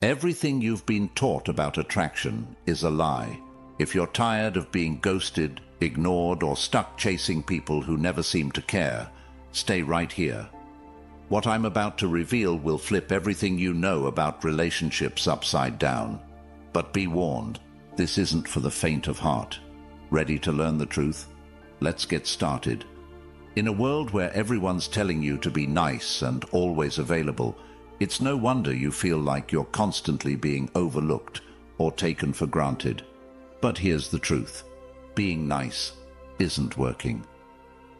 Everything you've been taught about attraction is a lie. If you're tired of being ghosted, ignored, or stuck chasing people who never seem to care, stay right here. What I'm about to reveal will flip everything you know about relationships upside down. But be warned, this isn't for the faint of heart. Ready to learn the truth? Let's get started. In a world where everyone's telling you to be nice and always available, it's no wonder you feel like you're constantly being overlooked or taken for granted. But here's the truth. Being nice isn't working.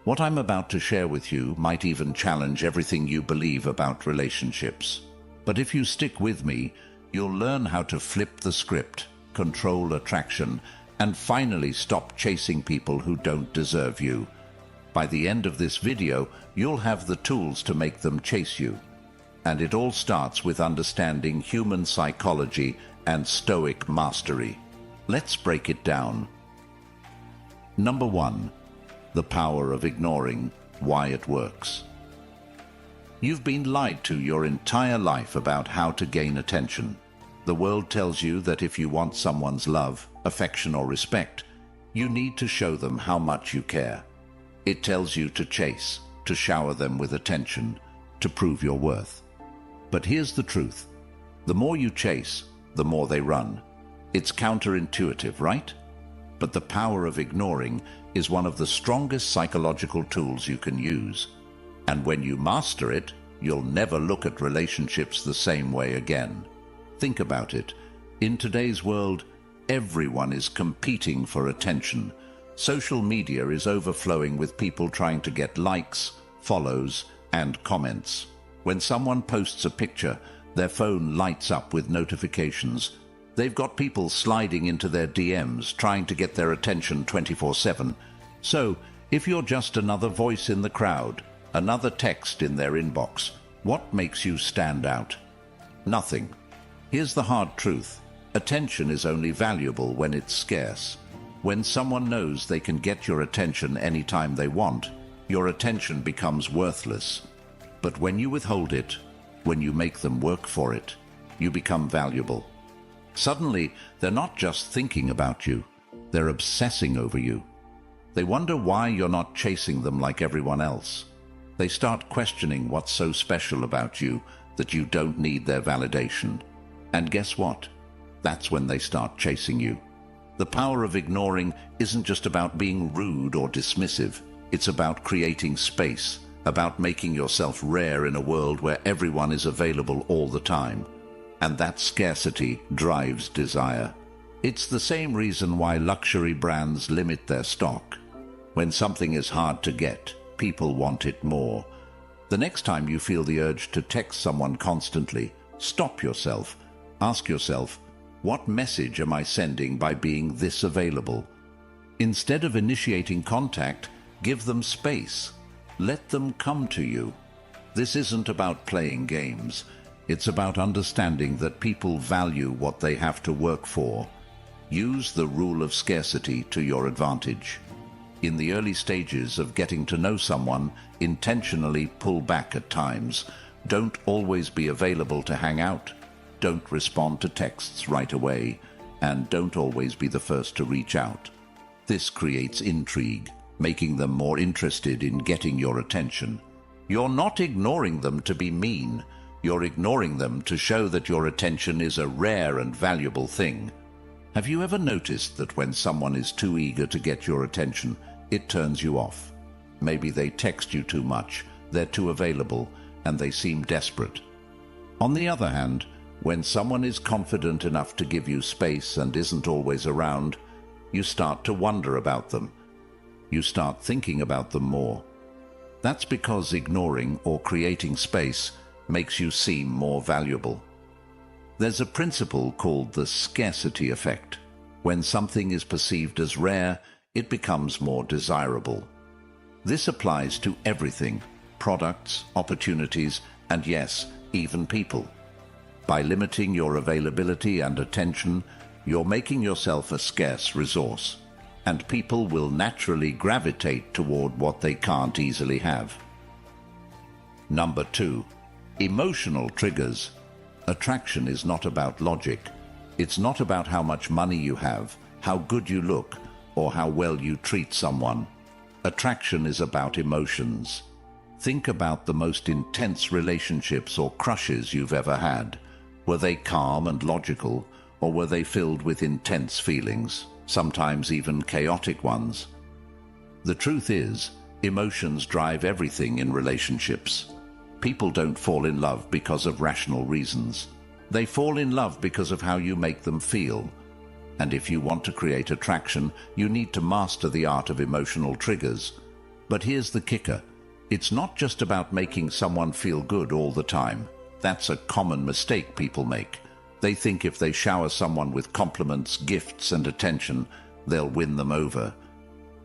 What I'm about to share with you might even challenge everything you believe about relationships. But if you stick with me, you'll learn how to flip the script, control attraction, and finally stop chasing people who don't deserve you. By the end of this video, you'll have the tools to make them chase you. And it all starts with understanding human psychology and Stoic mastery. Let's break it down. Number 1. The power of ignoring. Why it works. You've been lied to your entire life about how to gain attention. The world tells you that if you want someone's love, affection, or respect, you need to show them how much you care. It tells you to chase, to shower them with attention, to prove your worth. But here's the truth. The more you chase, the more they run. It's counterintuitive, right? But the power of ignoring is one of the strongest psychological tools you can use. And when you master it, you'll never look at relationships the same way again. Think about it. In today's world, everyone is competing for attention. Social media is overflowing with people trying to get likes, follows, and comments. When someone posts a picture, their phone lights up with notifications. They've got people sliding into their DMs trying to get their attention 24/7. So, if you're just another voice in the crowd, another text in their inbox, what makes you stand out? Nothing. Here's the hard truth. Attention is only valuable when it's scarce. When someone knows they can get your attention anytime they want, your attention becomes worthless. But when you withhold it, when you make them work for it, you become valuable. Suddenly, they're not just thinking about you, they're obsessing over you. They wonder why you're not chasing them like everyone else. They start questioning what's so special about you that you don't need their validation. And guess what? That's when they start chasing you. The power of ignoring isn't just about being rude or dismissive. It's about creating space, about making yourself rare in a world where everyone is available all the time. And that scarcity drives desire. It's the same reason why luxury brands limit their stock. When something is hard to get, people want it more. The next time you feel the urge to text someone constantly, stop yourself. Ask yourself, what message am I sending by being this available? Instead of initiating contact, give them space. Let them come to you. This isn't about playing games. It's about understanding that people value what they have to work for. Use the rule of scarcity to your advantage. In the early stages of getting to know someone, intentionally pull back at times. Don't always be available to hang out. Don't respond to texts right away. And don't always be the first to reach out. This creates intrigue, making them more interested in getting your attention. You're not ignoring them to be mean. You're ignoring them to show that your attention is a rare and valuable thing. Have you ever noticed that when someone is too eager to get your attention, it turns you off? Maybe they text you too much, they're too available, and they seem desperate. On the other hand, when someone is confident enough to give you space and isn't always around, you start to wonder about them. You start thinking about them more. That's because ignoring or creating space makes you seem more valuable. There's a principle called the scarcity effect. When something is perceived as rare, it becomes more desirable. This applies to everything: products, opportunities, and yes, even people. By limiting your availability and attention, you're making yourself a scarce resource, and people will naturally gravitate toward what they can't easily have. Number 2. Emotional triggers. Attraction is not about logic. It's not about how much money you have, how good you look, or how well you treat someone. Attraction is about emotions. Think about the most intense relationships or crushes you've ever had. Were they calm and logical, or were they filled with intense feelings, sometimes even chaotic ones? The truth is, emotions drive everything in relationships. People don't fall in love because of rational reasons. They fall in love because of how you make them feel. And if you want to create attraction, you need to master the art of emotional triggers. But here's the kicker. It's not just about making someone feel good all the time. That's a common mistake people make. They think if they shower someone with compliments, gifts, and attention, they'll win them over.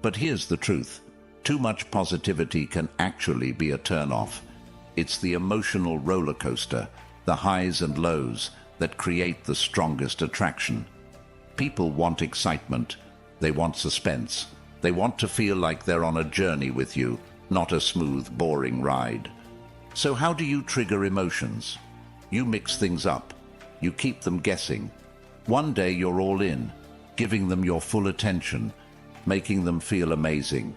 But here's the truth. Too much positivity can actually be a turn-off. It's the emotional roller coaster, the highs and lows, that create the strongest attraction. People want excitement. They want suspense. They want to feel like they're on a journey with you, not a smooth, boring ride. So how do you trigger emotions? You mix things up. You keep them guessing. One day you're all in, giving them your full attention, making them feel amazing.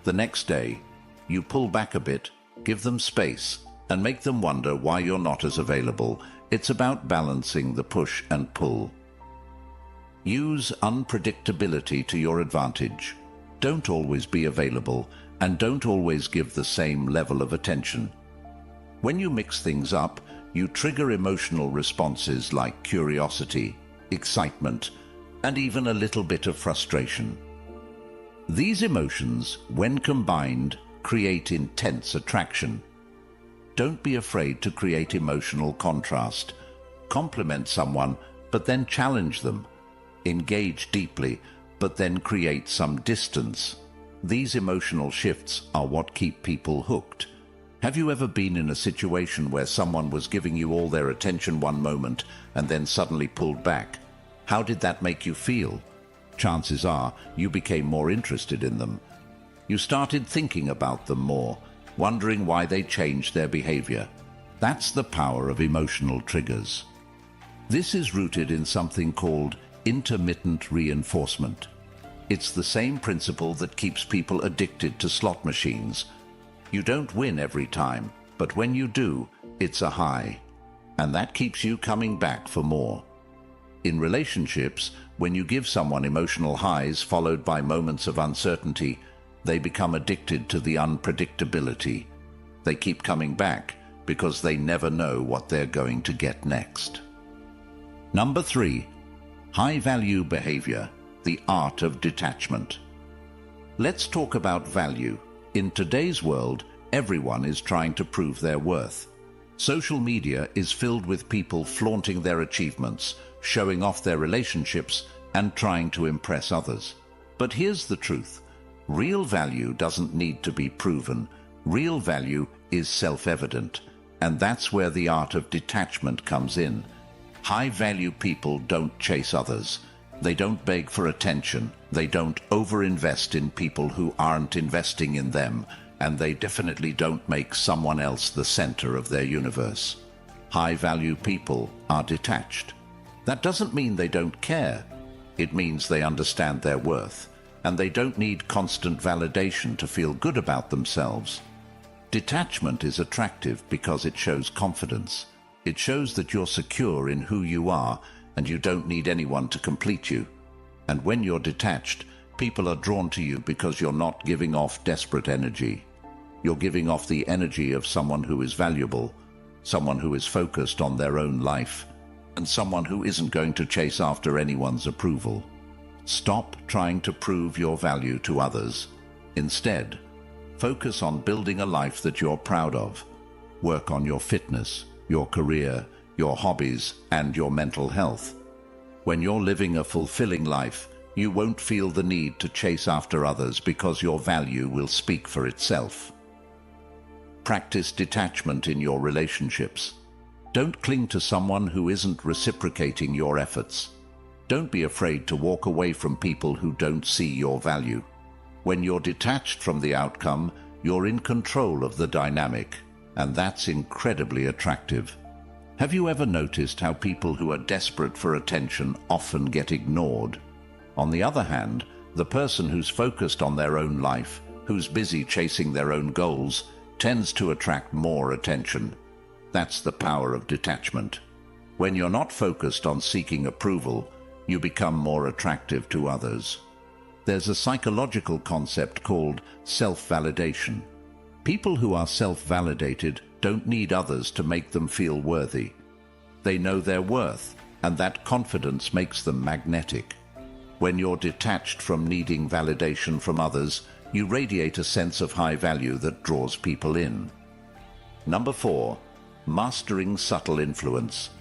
The next day, you pull back a bit, give them space, and make them wonder why you're not as available. It's about balancing the push and pull. Use unpredictability to your advantage. Don't always be available, and don't always give the same level of attention. When you mix things up, you trigger emotional responses like curiosity, excitement, and even a little bit of frustration. These emotions, when combined, create intense attraction. Don't be afraid to create emotional contrast. Compliment someone, but then challenge them. Engage deeply, but then create some distance. These emotional shifts are what keep people hooked. Have you ever been in a situation where someone was giving you all their attention one moment and then suddenly pulled back? How did that make you feel? Chances are you became more interested in them. You started thinking about them more, wondering why they changed their behavior. That's the power of emotional triggers. This is rooted in something called intermittent reinforcement. It's the same principle that keeps people addicted to slot machines. You don't win every time, but when you do, it's a high. And that keeps you coming back for more. In relationships, when you give someone emotional highs followed by moments of uncertainty, they become addicted to the unpredictability. They keep coming back because they never know what they're going to get next. Number 3, high-value behavior, the art of detachment. Let's talk about value. In today's world, everyone is trying to prove their worth. Social media is filled with people flaunting their achievements, showing off their relationships, and trying to impress others. But here's the truth. Real value doesn't need to be proven. Real value is self-evident, and that's where the art of detachment comes in. High-value people don't chase others. They don't beg for attention. They don't overinvest in people who aren't investing in them, and they definitely don't make someone else the center of their universe. High-value people are detached. That doesn't mean they don't care. It means they understand their worth, and they don't need constant validation to feel good about themselves. Detachment is attractive because it shows confidence. It shows that you're secure in who you are, and you don't need anyone to complete you. And when you're detached, people are drawn to you because you're not giving off desperate energy. You're giving off the energy of someone who is valuable, someone who is focused on their own life, and someone who isn't going to chase after anyone's approval. Stop trying to prove your value to others. Instead, focus on building a life that you're proud of. Work on your fitness, your career, your hobbies, and your mental health. When you're living a fulfilling life, you won't feel the need to chase after others because your value will speak for itself. Practice detachment in your relationships. Don't cling to someone who isn't reciprocating your efforts. Don't be afraid to walk away from people who don't see your value. When you're detached from the outcome, you're in control of the dynamic, and that's incredibly attractive. Have you ever noticed how people who are desperate for attention often get ignored? On the other hand, the person who's focused on their own life, who's busy chasing their own goals, tends to attract more attention. That's the power of detachment. When you're not focused on seeking approval, you become more attractive to others. There's a psychological concept called self-validation. People who are self-validated don't need others to make them feel worthy. They know their worth, and that confidence makes them magnetic. When you're detached from needing validation from others, you radiate a sense of high value that draws people in. Number 4, mastering subtle influence.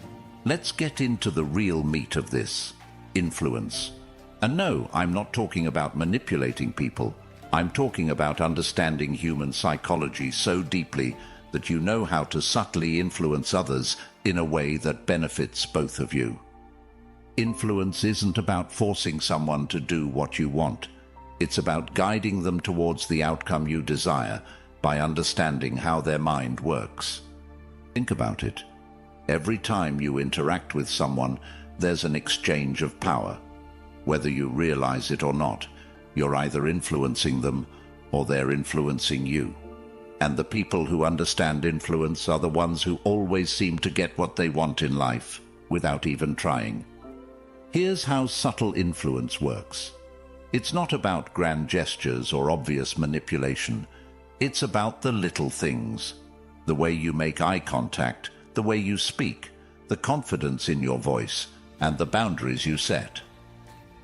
Let's get into the real meat of this: influence. And no, I'm not talking about manipulating people. I'm talking about understanding human psychology so deeply that you know how to subtly influence others in a way that benefits both of you. Influence isn't about forcing someone to do what you want. It's about guiding them towards the outcome you desire by understanding how their mind works. Think about it. Every time you interact with someone, there's an exchange of power. Whether you realize it or not, you're either influencing them or they're influencing you. And the people who understand influence are the ones who always seem to get what they want in life without even trying. Here's how subtle influence works. It's not about grand gestures or obvious manipulation. It's about the little things. The way you make eye contact, the way you speak, the confidence in your voice, and the boundaries you set.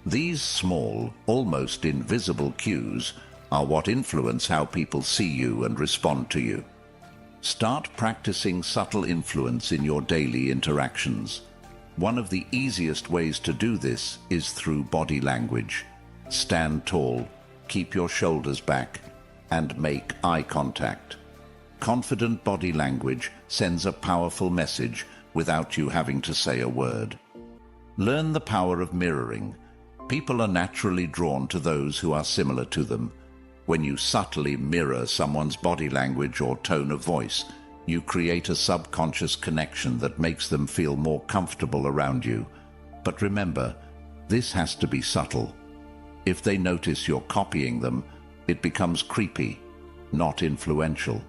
These small, almost invisible cues are what influence how people see you and respond to you. Start practicing subtle influence in your daily interactions. One of the easiest ways to do this is through body language. Stand tall, keep your shoulders back, and make eye contact. Confident body language sends a powerful message without you having to say a word. Learn the power of mirroring. People are naturally drawn to those who are similar to them. When you subtly mirror someone's body language or tone of voice, you create a subconscious connection that makes them feel more comfortable around you. But remember, this has to be subtle. If they notice you're copying them, it becomes creepy, not influential.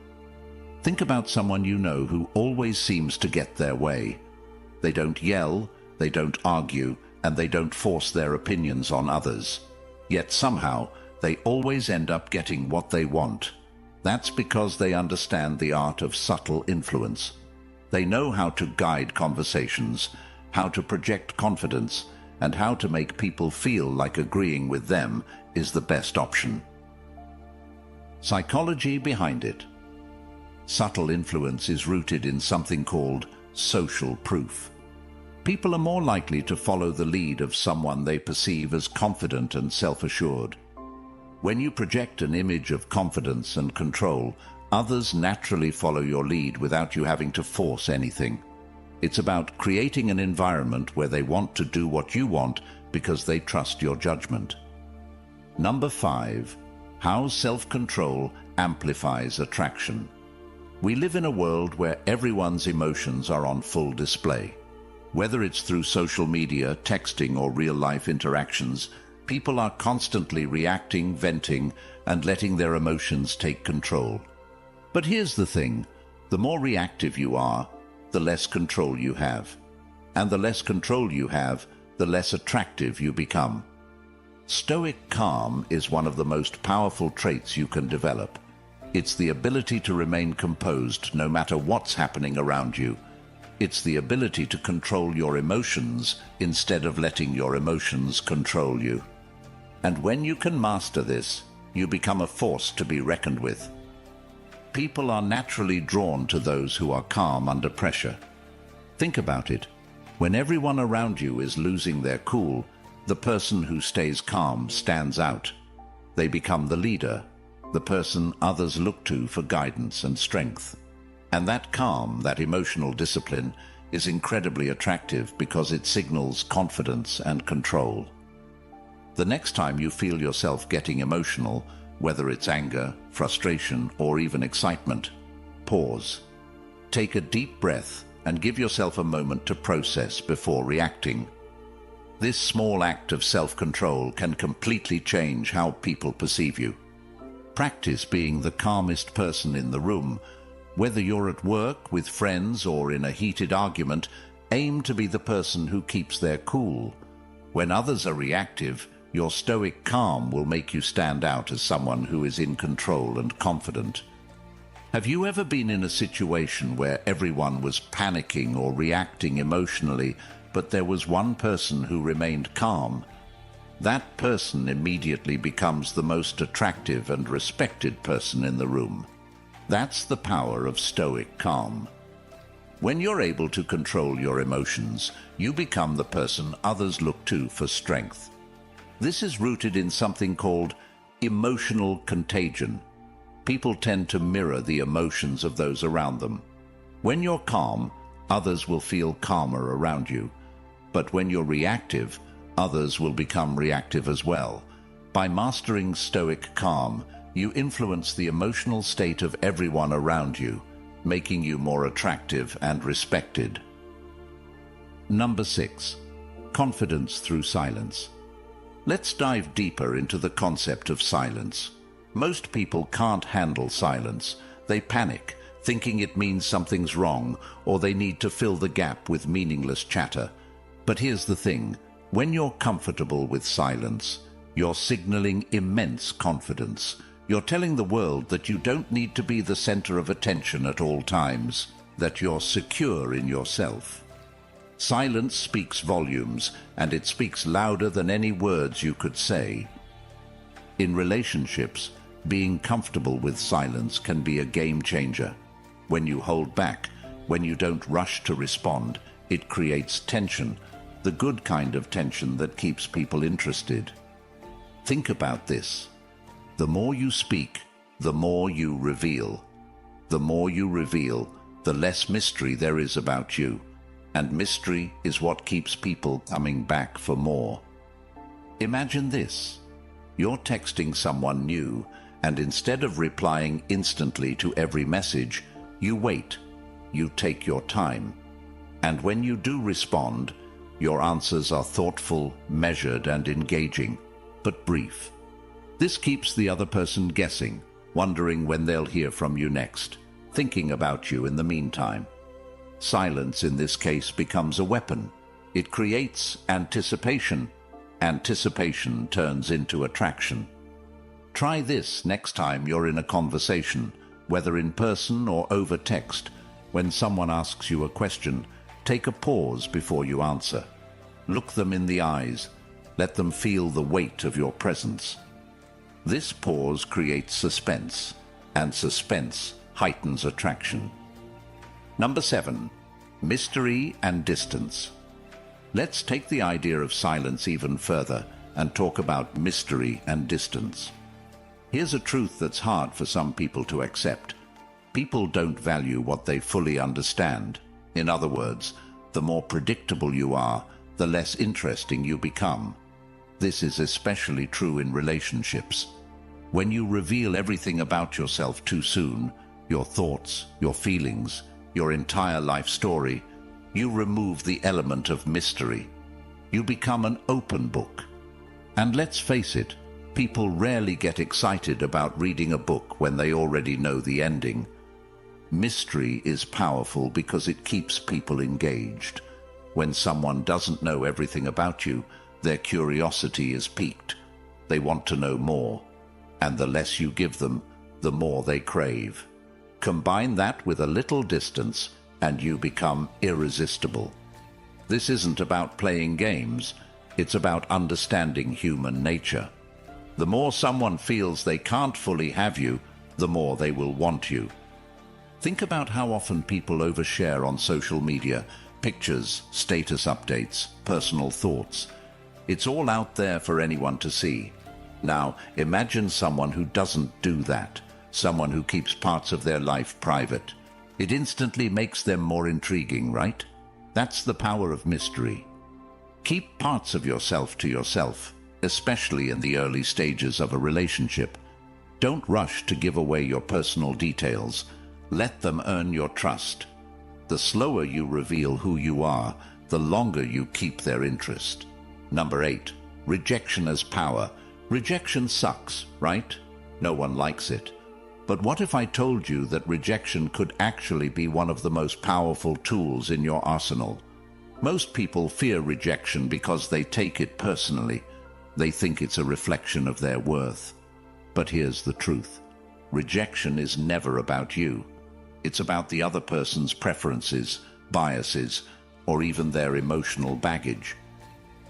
Think about someone you know who always seems to get their way. They don't yell, they don't argue, and they don't force their opinions on others. Yet somehow, they always end up getting what they want. That's because they understand the art of subtle influence. They know how to guide conversations, how to project confidence, and how to make people feel like agreeing with them is the best option. Psychology behind it. Subtle influence is rooted in something called social proof. People are more likely to follow the lead of someone they perceive as confident and self-assured. When you project an image of confidence and control, others naturally follow your lead without you having to force anything. It's about creating an environment where they want to do what you want because they trust your judgment. Number 5, how self-control amplifies attraction. We live in a world where everyone's emotions are on full display. Whether it's through social media, texting, or real-life interactions, people are constantly reacting, venting, and letting their emotions take control. But here's the thing: the more reactive you are, the less control you have. And the less control you have, the less attractive you become. Stoic calm is one of the most powerful traits you can develop. It's the ability to remain composed no matter what's happening around you. It's the ability to control your emotions instead of letting your emotions control you. And when you can master this, you become a force to be reckoned with. People are naturally drawn to those who are calm under pressure. Think about it. When everyone around you is losing their cool, the person who stays calm stands out. They become the leader, the person others look to for guidance and strength. And that calm, that emotional discipline, is incredibly attractive because it signals confidence and control. The next time you feel yourself getting emotional, whether it's anger, frustration, or even excitement, pause. Take a deep breath and give yourself a moment to process before reacting. This small act of self-control can completely change how people perceive you. Practice being the calmest person in the room. Whether you're at work, with friends, or in a heated argument, aim to be the person who keeps their cool. When others are reactive, your stoic calm will make you stand out as someone who is in control and confident. Have you ever been in a situation where everyone was panicking or reacting emotionally, but there was one person who remained calm? That person immediately becomes the most attractive and respected person in the room. That's the power of stoic calm. When you're able to control your emotions, you become the person others look to for strength. This is rooted in something called emotional contagion. People tend to mirror the emotions of those around them. When you're calm, others will feel calmer around you. But when you're reactive, others will become reactive as well. By mastering stoic calm, you influence the emotional state of everyone around you, making you more attractive and respected. Number 6. Confidence through silence. Let's dive deeper into the concept of silence. Most people can't handle silence. They panic, thinking it means something's wrong, or they need to fill the gap with meaningless chatter. But here's the thing. When you're comfortable with silence, you're signaling immense confidence. You're telling the world that you don't need to be the center of attention at all times, that you're secure in yourself. Silence speaks volumes, and it speaks louder than any words you could say. In relationships, being comfortable with silence can be a game changer. When you hold back, when you don't rush to respond, it creates tension, the good kind of tension that keeps people interested. Think about this. The more you speak, the more you reveal. The more you reveal, the less mystery there is about you. And mystery is what keeps people coming back for more. Imagine this. You're texting someone new, and instead of replying instantly to every message, you wait. You take your time. And when you do respond, your answers are thoughtful, measured, and engaging, but brief. This keeps the other person guessing, wondering when they'll hear from you next, thinking about you in the meantime. Silence in this case becomes a weapon. It creates anticipation. Anticipation turns into attraction. Try this next time you're in a conversation, whether in person or over text. When someone asks you a question, take a pause before you answer. Look them in the eyes. Let them feel the weight of your presence. This pause creates suspense, and suspense heightens attraction. Number 7. Mystery and distance. Let's take the idea of silence even further and talk about mystery and distance. Here's a truth that's hard for some people to accept. People don't value what they fully understand. In other words, the more predictable you are, the less interesting you become. This is especially true in relationships. When you reveal everything about yourself too soon, your thoughts, your feelings, your entire life story, you remove the element of mystery. You become an open book. And let's face it, people rarely get excited about reading a book when they already know the ending. Mystery is powerful because it keeps people engaged. When someone doesn't know everything about you, their curiosity is piqued. They want to know more. And the less you give them, the more they crave. Combine that with a little distance, and you become irresistible. This isn't about playing games, it's about understanding human nature. The more someone feels they can't fully have you, the more they will want you. Think about how often people overshare on social media, pictures, status updates, personal thoughts. It's all out there for anyone to see. Now, imagine someone who doesn't do that. Someone who keeps parts of their life private. It instantly makes them more intriguing, right? That's the power of mystery. Keep parts of yourself to yourself, especially in the early stages of a relationship. Don't rush to give away your personal details. Let them earn your trust. The slower you reveal who you are, the longer you keep their interest. Number 8. Rejection as power. Rejection sucks, right? No one likes it. But what if I told you that rejection could actually be one of the most powerful tools in your arsenal? Most people fear rejection because they take it personally. They think it's a reflection of their worth. But here's the truth. Rejection is never about you. It's about the other person's preferences, biases, or even their emotional baggage.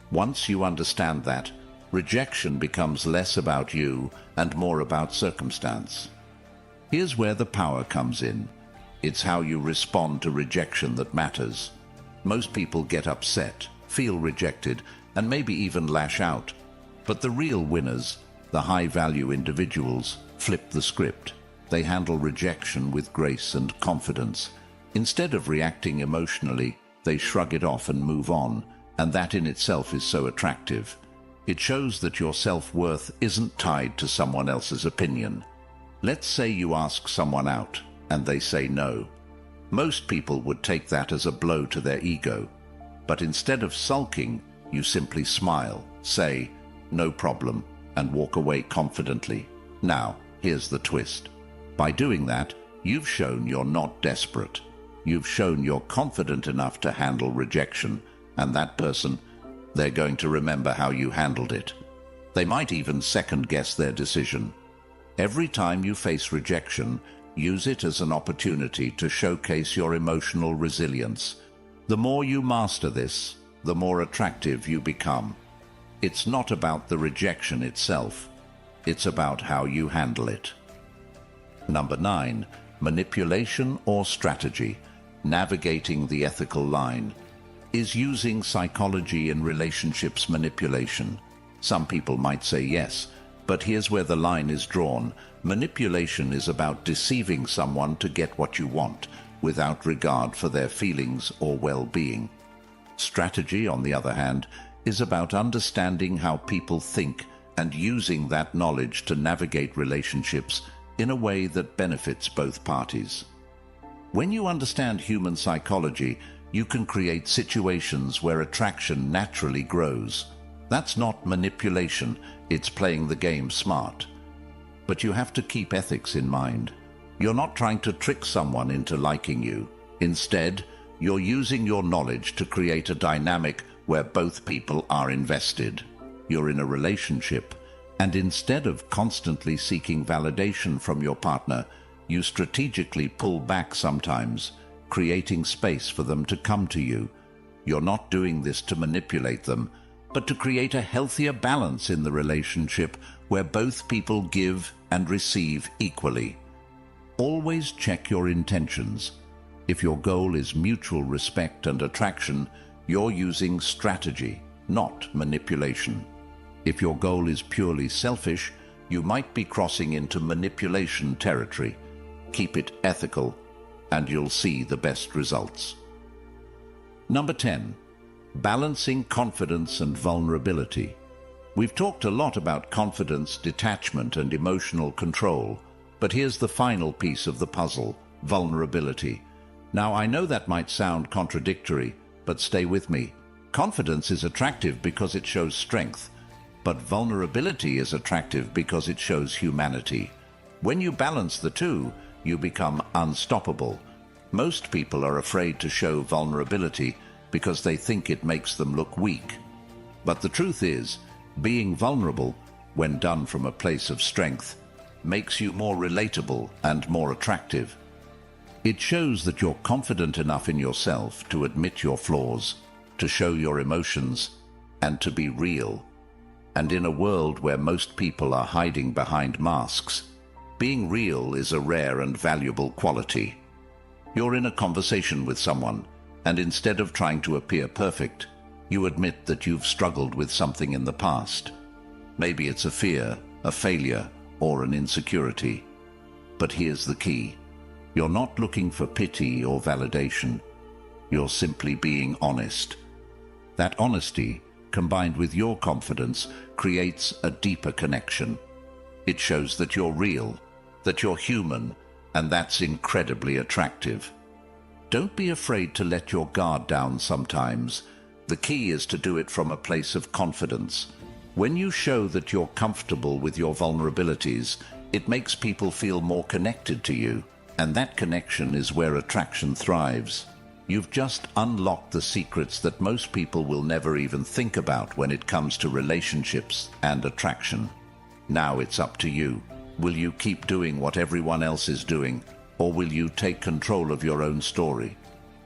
Once you understand that, rejection becomes less about you and more about circumstance. Here's where the power comes in. It's how you respond to rejection that matters. Most people get upset, feel rejected, and maybe even lash out. But the real winners, the high-value individuals, flip the script. They handle rejection with grace and confidence. Instead of reacting emotionally, they shrug it off and move on, and that in itself is so attractive. It shows that your self-worth isn't tied to someone else's opinion. Let's say you ask someone out, and they say no. Most people would take that as a blow to their ego. But instead of sulking, you simply smile, say, "No problem," and walk away confidently. Now, here's the twist. By doing that, you've shown you're not desperate. You've shown you're confident enough to handle rejection, and that person, they're going to remember how you handled it. They might even second-guess their decision. Every time you face rejection, use it as an opportunity to showcase your emotional resilience. The more you master this, the more attractive you become. It's not about the rejection itself. It's about how you handle it. Number 9. Manipulation or strategy. Navigating the ethical line. Is using psychology in relationships manipulation? Some people might say yes, but here's where the line is drawn. Manipulation is about deceiving someone to get what you want, without regard for their feelings or well-being. Strategy, on the other hand, is about understanding how people think and using that knowledge to navigate relationships in a way that benefits both parties. When you understand human psychology, you can create situations where attraction naturally grows. That's not manipulation, it's playing the game smart. But you have to keep ethics in mind. You're not trying to trick someone into liking you. Instead, you're using your knowledge to create a dynamic where both people are invested. You're in a relationship, and instead of constantly seeking validation from your partner, you strategically pull back sometimes, creating space for them to come to you. You're not doing this to manipulate them, but to create a healthier balance in the relationship where both people give and receive equally. Always check your intentions. If your goal is mutual respect and attraction, you're using strategy, not manipulation. If your goal is purely selfish, you might be crossing into manipulation territory. Keep it ethical, and you'll see the best results. Number 10. Balancing confidence and vulnerability. We've talked a lot about confidence, detachment, and emotional control, but here's the final piece of the puzzle, vulnerability. Now, I know that might sound contradictory, but stay with me. Confidence is attractive because it shows strength, but vulnerability is attractive because it shows humanity. When you balance the two, you become unstoppable. Most people are afraid to show vulnerability because they think it makes them look weak. But the truth is, being vulnerable, when done from a place of strength, makes you more relatable and more attractive. It shows that you're confident enough in yourself to admit your flaws, to show your emotions, and to be real. And in a world where most people are hiding behind masks, being real is a rare and valuable quality. You're in a conversation with someone, and instead of trying to appear perfect, you admit that you've struggled with something in the past. Maybe it's a fear, a failure, or an insecurity. But here's the key. You're not looking for pity or validation. You're simply being honest. That honesty, combined with your confidence, creates a deeper connection. It shows that you're real, that you're human, and that's incredibly attractive. Don't be afraid to let your guard down sometimes. The key is to do it from a place of confidence. When you show that you're comfortable with your vulnerabilities, it makes people feel more connected to you, and that connection is where attraction thrives. You've just unlocked the secrets that most people will never even think about when it comes to relationships and attraction. Now it's up to you. Will you keep doing what everyone else is doing, or will you take control of your own story?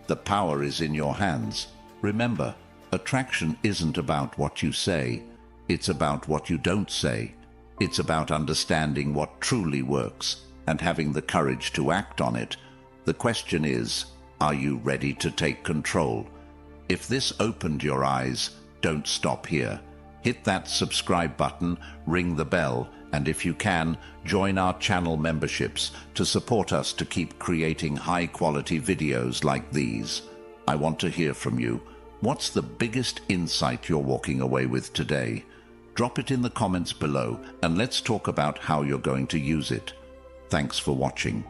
The power is in your hands. Remember, attraction isn't about what you say. It's about what you don't say. It's about understanding what truly works and having the courage to act on it. The question is, are you ready to take control? If this opened your eyes, don't stop here. Hit that subscribe button, ring the bell, and if you can, join our channel memberships to support us to keep creating high-quality videos like these. I want to hear from you. What's the biggest insight you're walking away with today? Drop it in the comments below, and let's talk about how you're going to use it. Thanks for watching.